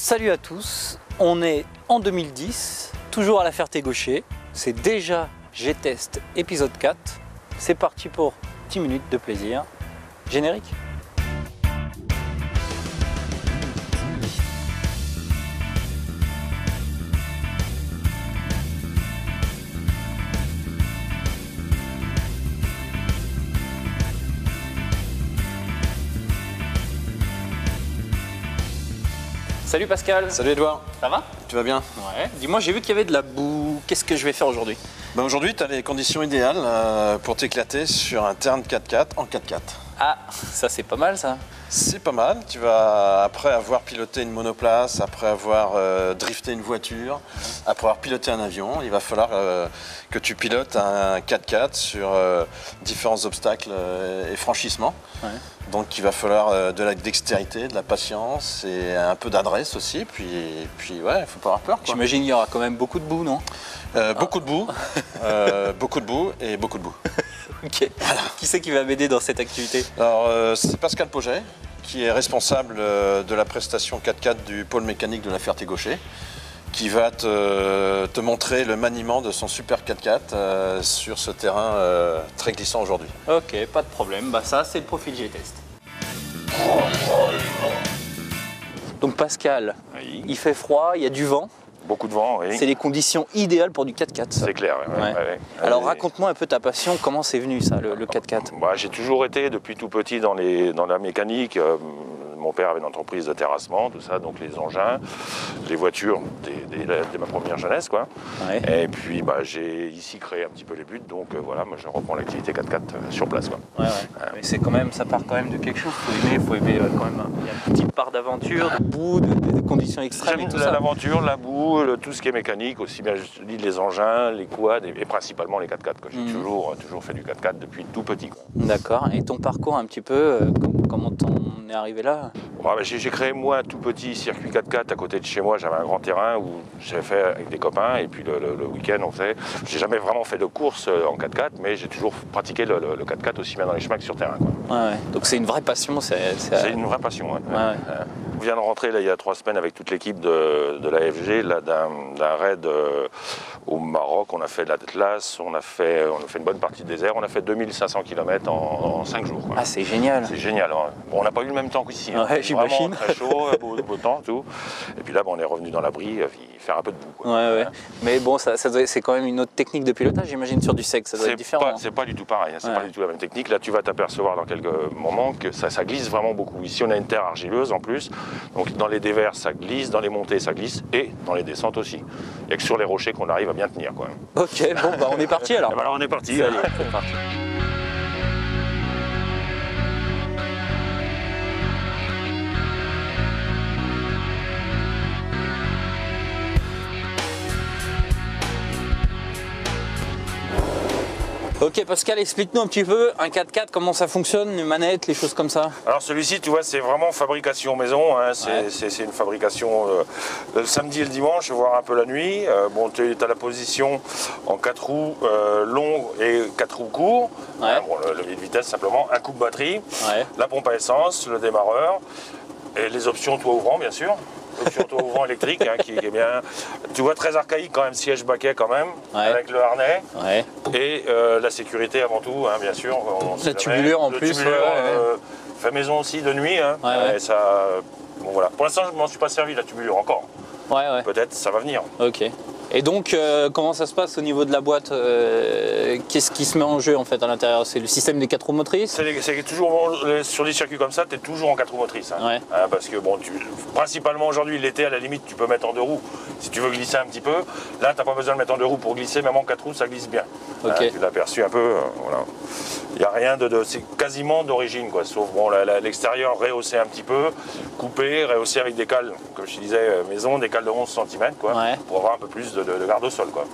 Salut à tous, on est en 2010, toujours à la Ferté-Gaucher, c'est déjà G-Test épisode 4, c'est parti pour 10 minutes de plaisir, générique. Salut Pascal. Salut Edouard. Ça va? Tu vas bien? Ouais. Dis-moi, j'ai vu qu'il y avait de la boue. Qu'est-ce que je vais faire aujourd'hui? Aujourd'hui, tu as les conditions idéales pour t'éclater sur un terrain de 4x4 en 4x4. Ah, ça c'est pas mal ça. C'est pas mal. Tu vas, après avoir piloté une monoplace, après avoir drifté une voiture, après avoir piloté un avion, il va falloir que tu pilotes un 4x4 sur différents obstacles et franchissements. Ouais. Donc il va falloir de la dextérité, de la patience et un peu d'adresse aussi. Puis ouais, il faut pas avoir peur. J'imagine qu'il y aura quand même beaucoup de boue, non? Beaucoup de boue, beaucoup de boue et beaucoup de boue. Ok. Voilà. Qui c'est qui va m'aider dans cette activité? Alors c'est Pascal Pauget qui est responsable de la prestation 4x4 du pôle mécanique de la Ferté-Gaucher, qui va te montrer le maniement de son super 4x4 sur ce terrain très glissant aujourd'hui. Ok, pas de problème. Bah ça, c'est le profil G-Test. Donc Pascal, oui. Il fait froid, il y a du vent. Beaucoup de vent, oui. C'est les conditions idéales pour du 4x4. C'est clair, oui. Ouais. Ouais. Alors raconte-moi un peu ta passion, comment c'est venu ça, le 4x4? Bah, j'ai toujours été depuis tout petit dans la mécanique. Mon père avait une entreprise de terrassement, tout ça, donc les engins, les voitures dès ma première jeunesse, quoi. Ouais. Et puis bah, j'ai ici créé un petit peu les buts, donc voilà, moi je reprends l'activité 4x4 sur place, quoi. Ouais. Mais c'est quand même, ça part quand même de quelque chose. Faut aimer quand même. Il y a une petite part d'aventure, de boue, des conditions extrêmes et tout ça. L'aventure, la boue, tout ce qui est mécanique, aussi bien je dis les engins, les quads et principalement les 4x4. J'ai toujours fait du 4x4 depuis tout petit, quoi. D'accord. Et ton parcours un petit peu, comment t'en es arrivé là? Ouais, j'ai créé moi un tout petit circuit 4x4 à côté de chez moi. J'avais un grand terrain où j'avais fait avec des copains et puis le week-end on faisait. J'ai jamais vraiment fait de course en 4x4, mais j'ai toujours pratiqué le 4x4 aussi bien dans les chemins que sur terrain, quoi. Ouais. Donc c'est une vraie passion. C'est une vraie passion. Ouais. On vient de rentrer là, il y a 3 semaines avec toute l'équipe de l'AFG d'un raid au Maroc. On a fait l'Atlas, on a fait une bonne partie de désert. On a fait 2500 km en 5 jours, quoi. Ah, c'est génial. C'est génial. Hein. Bon, on n'a pas eu le même temps qu'ici. Hein. Ouais, j'imagine. Très chaud, beau temps, tout. Et puis là, on est revenu dans l'abri, faire un peu de boue, quoi. Ouais. Mais bon, c'est quand même une autre technique de pilotage, j'imagine, sur du sec. Ça doit être différent. C'est pas du tout pareil. Hein. C'est pas du tout la même technique. Là, tu vas t'apercevoir dans quelques moments que ça glisse vraiment beaucoup. Ici, on a une terre argileuse en plus. Donc, dans les dévers, ça glisse. Dans les montées, ça glisse. Et dans les descentes aussi. Il n'y a que sur les rochers qu'on arrive à bien tenir, quoi. Ok, bon, bah, on est parti alors. Alors, on est parti. Allez, c'est parti. Ok Pascal, explique-nous un petit peu un 4x4, comment ça fonctionne, les manettes, les choses comme ça. Alors celui-ci, tu vois, c'est vraiment fabrication maison, hein. C'est une fabrication le samedi et le dimanche, voire un peu la nuit. Bon, tu as la position en 4 roues longues et 4 roues courts. Ouais. Bon, le levier de vitesse simplement, un coupe-batterie, la pompe à essence, le démarreur et les options toit ouvrant bien sûr. Option toit ouvrant électrique, hein, qui est bien, tu vois, très archaïque quand même, siège baquet quand même, avec le harnais, et la sécurité avant tout, hein, bien sûr. La tubulure en plus. Fait maison aussi de nuit, hein, et ça, bon voilà. Pour l'instant, je m'en suis pas servi la tubulure encore. Peut-être ça va venir. Ok. Et donc, comment ça se passe au niveau de la boîte? Qu'est-ce qui se met en jeu en fait à l'intérieur? C'est le système des 4 roues motrices? C'est toujours sur des circuits comme ça, tu es toujours en 4 roues motrices. Hein. Parce que bon, principalement aujourd'hui, l'été à la limite, tu peux mettre en 2 roues si tu veux glisser un petit peu. Là, tu n'as pas besoin de mettre en 2 roues pour glisser, même en 4 roues, ça glisse bien. Tu l'as perçu un peu. Voilà. Il n'y a rien c'est quasiment d'origine, quoi. Sauf bon, l'extérieur rehaussé un petit peu, coupé, rehaussé avec des cales, comme je te disais, maison, des cales de 11 cm, quoi, pour avoir un peu plus de garde au sol, quoi.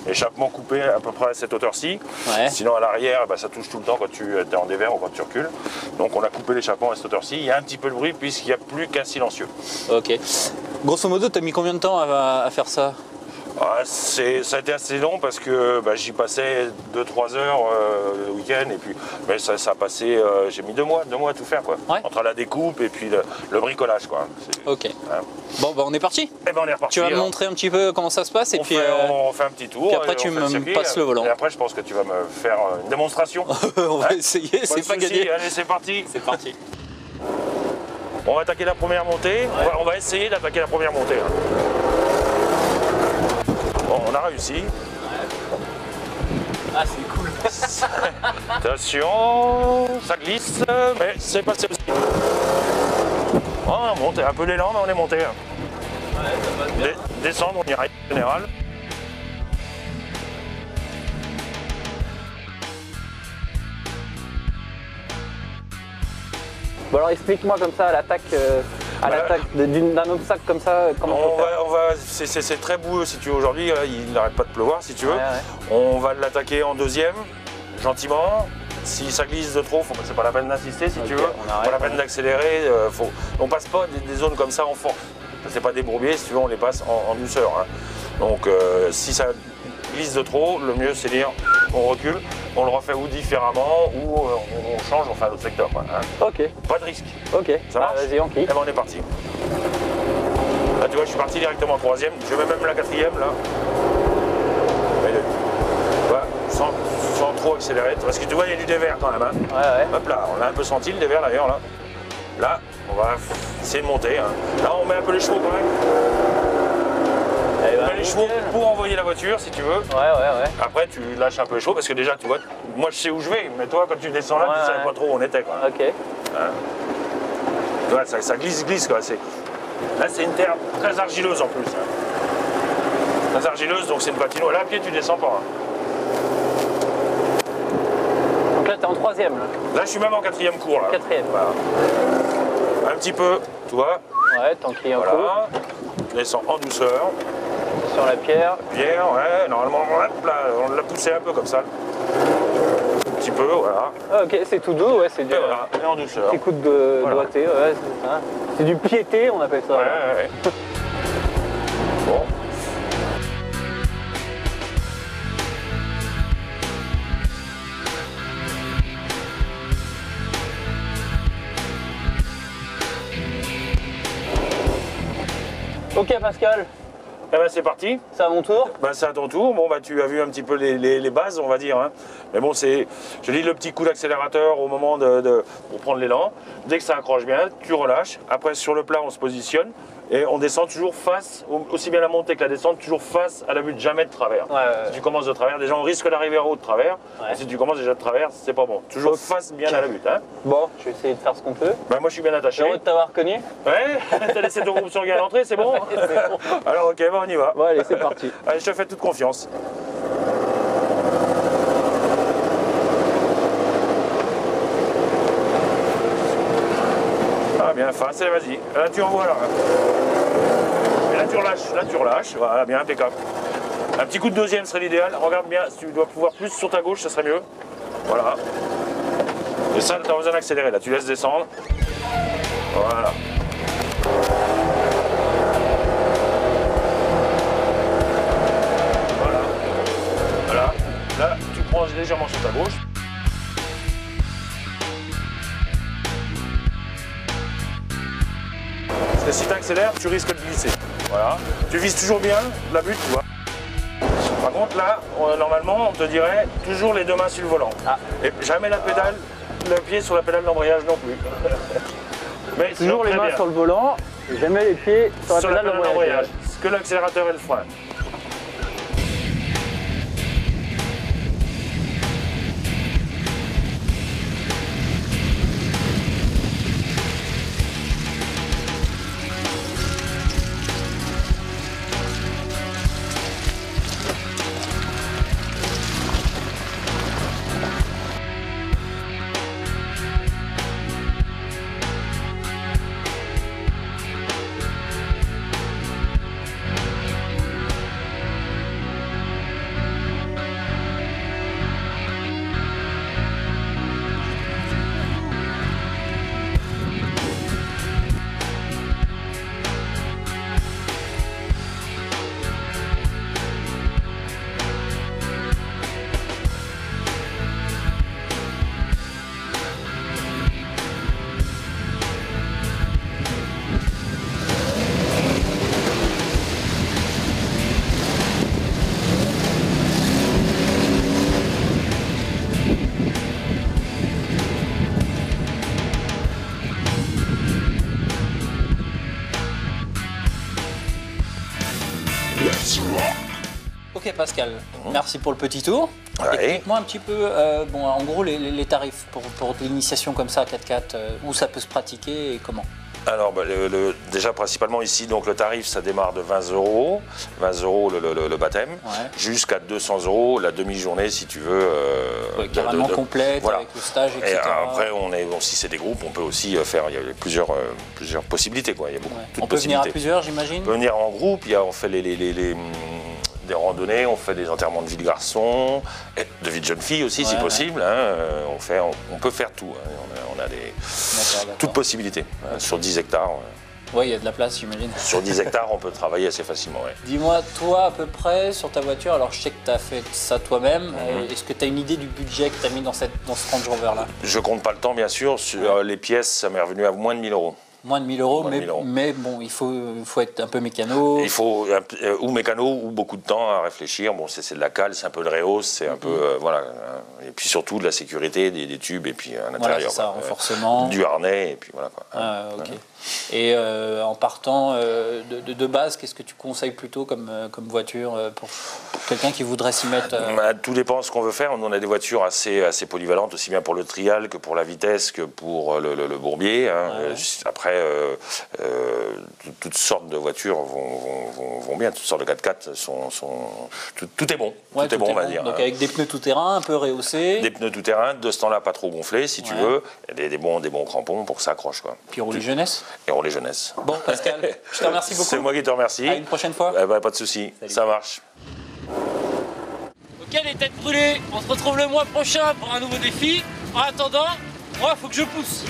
Échappement coupé à peu près à cette hauteur-ci. Sinon à l'arrière, bah, ça touche tout le temps quand tu es en dévers ou quand tu recules. Donc on a coupé l'échappement à cette hauteur-ci. Il y a un petit peu de bruit puisqu'il n'y a plus qu'un silencieux. Ok. Grosso modo, tu as mis combien de temps à faire ça? Ça a été assez long parce que j'y passais 2-3 heures le week-end et puis mais ça a passé, j'ai mis 2 mois à tout faire quoi. Ouais. Entre la découpe et puis le bricolage quoi. Ok. Bon on est parti. Et on est reparti. Tu vas me montrer un petit peu comment ça se passe et puis on fait un petit tour. Puis après tu me passes le volant. Et après je pense que tu vas me faire une démonstration. On va essayer, c'est pas gagné. Allez c'est parti. C'est parti. On va attaquer la première montée. Ouais. On va essayer d'attaquer la première montée. Bon, on a réussi. Ouais. Ah, c'est cool. Attention, ça glisse, mais c'est passé aussi. Oh, on a monté un peu l'élan, mais on est monté. Ouais, ça passe bien. Descendre, on y arrive en général. Bon alors explique-moi comme ça à l'attaque d'un obstacle comme ça, comment c'est très boueux si tu veux aujourd'hui, il n'arrête pas de pleuvoir si tu veux. Ouais. On va l'attaquer en deuxième, gentiment. Si ça glisse de trop, c'est pas la peine d'insister si tu veux. Pas la peine d'accélérer. On passe pas des zones comme ça en force. C'est pas des bourbiers, si tu veux, on les passe en douceur. Hein. Donc si ça glisse de trop, le mieux c'est dire on recule, on le refait ou différemment ou on change, on fait un autre secteur. Quoi, hein. Ok. Pas de risque. Ok. Ça marche. Vas-y, on clique. Et ben on est parti. Là tu vois, je suis parti directement en troisième, je mets même la quatrième là. Voilà, sans trop accélérer, parce que tu vois il y a du dévers quand même. Hein. Ouais. Hop là, on a un peu senti le dévers d'ailleurs là. Là, on va essayer de monter. Hein. Là on met un peu les chevaux quand même. On met les chevaux pour envoyer la voiture si tu veux. Ouais. Après tu lâches un peu les chevaux parce que déjà tu vois, moi je sais où je vais, mais toi quand tu descends là, tu savais pas trop où on était quoi. Ok. Hein. Voilà, ça glisse quoi. Là c'est une terre très argileuse en plus. Hein. Très argileuse, donc c'est une patinoire. Là à pied tu descends pas. Hein. Donc là t'es en troisième là. Là je suis même en quatrième cours là. Quatrième. Voilà. Un petit peu, tu vois. Ouais, tranquille un peu. Voilà. Descends en douceur. Sur la pierre. Pierre, ouais, normalement, hop là, on l'a poussé un peu comme ça. Un petit peu, voilà. Ah, ok, c'est tout doux, ouais, c'est du Et voilà, et en douceur. petit coup de Voilà. doigté, ouais, c'est ça. C'est du piété, on appelle ça. Ouais. Bon. Ok Pascal, Eh ben c'est parti. c'est à mon tour. Ben, c'est à ton tour. Bon, tu as vu un petit peu les bases, on va dire. Hein. Mais bon, je dis le petit coup d'accélérateur au moment pour prendre l'élan. Dès que ça accroche bien, tu relâches. Après, sur le plat, on se positionne et on descend toujours face, aussi bien la montée que la descente, toujours face à la butte, jamais de travers. Ouais. Si tu commences de travers, déjà on risque d'arriver en haut de travers. Ouais. Et si tu commences déjà de travers, c'est pas bon. Toujours face bien à la butte. Hein. Bon, je vais essayer de faire ce qu'on peut. Ben, moi, je suis bien attaché. Heureux de t'avoir connu. Ouais, t'as laissé ton groupe sur à l'entrée, c'est bon. C'est bon. Alors, ok, bon, on y va. Bon allez, c'est parti. Allez, je te fais toute confiance. Ah, bien face, et vas-y. Là, tu envoies là. Et là, tu relâches. Voilà, bien, impeccable. Un petit coup de deuxième serait l'idéal. Regarde bien, si tu dois pouvoir plus sur ta gauche, ça serait mieux. Voilà. Et ça, tu as besoin d'accélérer. Là, tu laisses descendre. Voilà. Voilà. Là, tu prends légèrement sur ta gauche. Parce que si tu accélères, tu risques de glisser. Voilà. Tu vises toujours bien la butte, tu vois. Par contre, là, normalement, on te dirait toujours les deux mains sur le volant. Ah. Et jamais la pédale, le pied sur la pédale d'embrayage non plus. Mais Toujours les mains sur le volant, jamais les pieds sur la pédale d'embrayage. Que l'accélérateur et le frein. Ok Pascal, merci pour le petit tour. Ouais. Explique-moi un petit peu, bon, en gros, les tarifs pour l'initiation comme ça à 4x4, où ça peut se pratiquer et comment? Alors déjà principalement ici, donc le tarif ça démarre de 20 €, 20 € le baptême, jusqu'à 200 € la demi-journée si tu veux. Carrément complète, voilà. Avec le stage, etc. Et après, si c'est des groupes, on peut aussi faire, il y a plusieurs possibilités, quoi. Il y a beaucoup, on peut venir à plusieurs, j'imagine. On peut venir en groupe, on fait des randonnées, on fait des enterrements de vie de garçons, de vie de jeunes filles aussi si possible. Hein. On peut faire tout. Hein. On a toutes possibilités sur 10 hectares. Oui, il y a de la place, j'imagine. Sur 10 hectares, on peut travailler assez facilement. Ouais. Dis-moi, toi, à peu près, sur ta voiture, alors je sais que tu as fait ça toi-même, est-ce que tu as une idée du budget que tu as mis dans ce Range Rover-là? Je compte pas le temps, bien sûr. Sur les pièces, ça m'est revenu à moins de 1000 €. Moins de 1000 €, mais bon, il faut être un peu mécano. Il faut ou mécano ou beaucoup de temps à réfléchir. Bon, c'est de la cale, c'est un peu de réhausse, c'est un peu voilà. Et puis surtout de la sécurité, des tubes et puis à l'intérieur. Voilà, ça, renforcement. Du harnais et puis voilà quoi. Ah, ok. Et en partant de base, qu'est-ce que tu conseilles plutôt comme voiture pour quelqu'un qui voudrait s'y mettre Tout dépend de ce qu'on veut faire. On a des voitures assez polyvalentes, aussi bien pour le trial que pour la vitesse que pour le bourbier. Hein. Après, toutes sortes de voitures vont bien, toutes sortes de 4x4 tout est bon. Tout est bon, on va dire. Donc avec des pneus tout-terrain, un peu rehaussés. Des pneus tout-terrain, de ce temps-là pas trop gonflés si tu veux, et des bons crampons pour que ça accroche, quoi. Puis rouler jeunesse. Et rouler jeunesse. Bon Pascal, je te remercie beaucoup. C'est moi qui te remercie. À une prochaine fois. Pas de souci, ça marche. Ok les têtes brûlées, on se retrouve le mois prochain pour un nouveau défi. En attendant, moi faut que je pousse.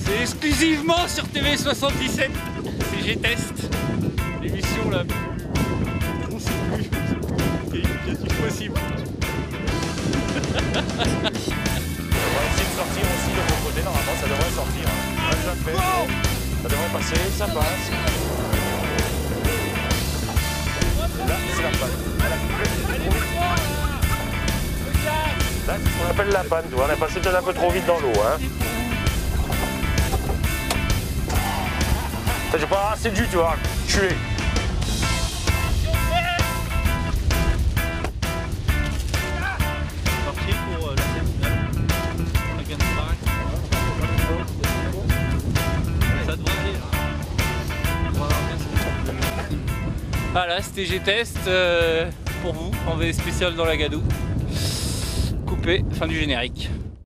C'est exclusivement sur TV77, CG Test, l'émission la plus qualitative possible. On va essayer de sortir aussi de l'autre côté, normalement ça devrait sortir. On l'a déjà fait, ça devrait passer, ça passe. Là, c'est la panne. Là, c'est ce qu'on appelle la panne, tu vois. On est passé peut-être un peu trop vite dans l'eau. Hein. J'ai pas assez de jus, tu vois. Tuer. Voilà, c'était G-Test pour vous, en V spécial dans la Gadoue. Coupé, fin du générique.